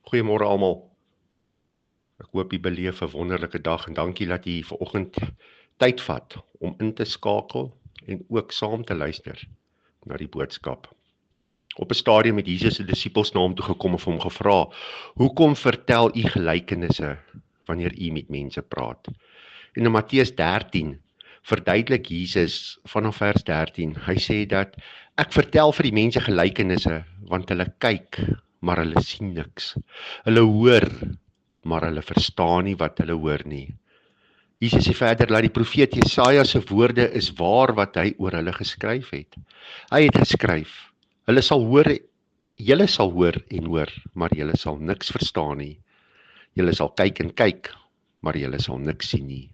Goeiemôre almal. Ek hoop jy beleef 'n wonderlike dag en dankie dat jy vanoggend tyd vat om in te skakel en ook saam te luister na die boodskap. Op 'n stadium het Jesus se disippels na hom toe gekom en hom gevra: "Hoekom vertel u gelykenisse wanneer u met mense praat?" En in Matteus 13 verduidelik Jesus vanaf vers 13. Hy sê dat ek vertel vir die mense gelykenisse want hulle kyk, maar hulle sien niks. Hulle hoor, maar hulle verstaan nie wat hulle hoor nie. Jesus sê verder dat die profeet Jesaja se woorde is waar wat hy oor hulle geskryf het. Hy het geskryf: julle sal hoor en hoor, maar julle sal niks verstaan nie. Julle sal kyk en kyk, maar julle sal niks sien nie.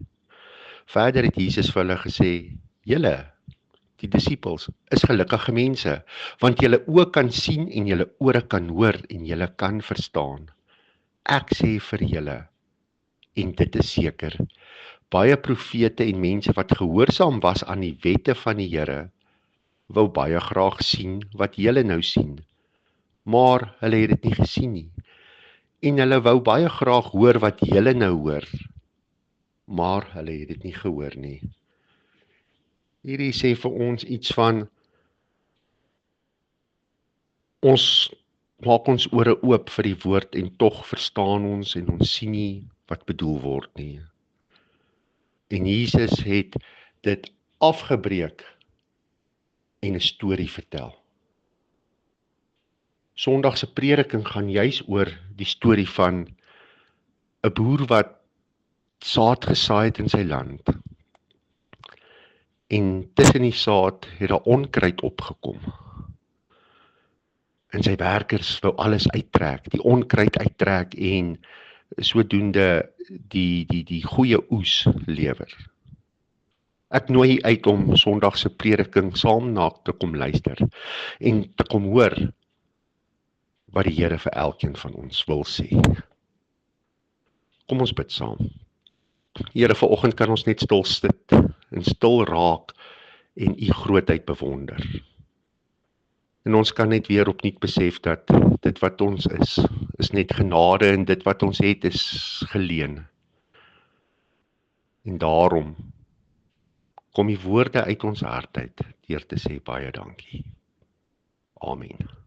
Verder het Jesus vir hulle gesê: julle, die disippels, is gelukkige mense, want julle oë kan sien en julle ore kan hoor en julle kan verstaan. Ek sê vir julle, en dit is seker, baie profete en mense wat gehoorsaam was aan die wette van die Here, wou baie graag sien wat julle nou sien, maar hulle het dit nie gesien nie. En hulle wou baie graag hoor wat julle nou hoor, maar hulle het dit nie gehoor nie. Hierdie sê vir ons iets van, ons maak ons ore oop vir die woord en tog verstaan ons en ons sien nie wat bedoel word nie. En Jesus het dit afgebreek en 'n storie vertel. Sondag se prediking gaan juis oor die storie van 'n boer wat saad gesaai het in sy land. En tussen die saad het daar onkruid opgekom. En sy werkers wou alles uittrek, die onkruid uittrek en sodoende die goeie oes lewer. Ek nooi uit om Sondag se prediking saam na te kom luister en te kom hoor wat die Here vir elkeen van ons wil sê. Kom ons bid saam. Here, vanoggend kan ons net stil sit en stil raak en u grootheid bewonder. En ons kan net weer opnuut besef dat dit wat ons is net genade en dit wat ons het is geleen. En daarom kom die woorde uit ons hart uit deur te sê baie dankie. Amen.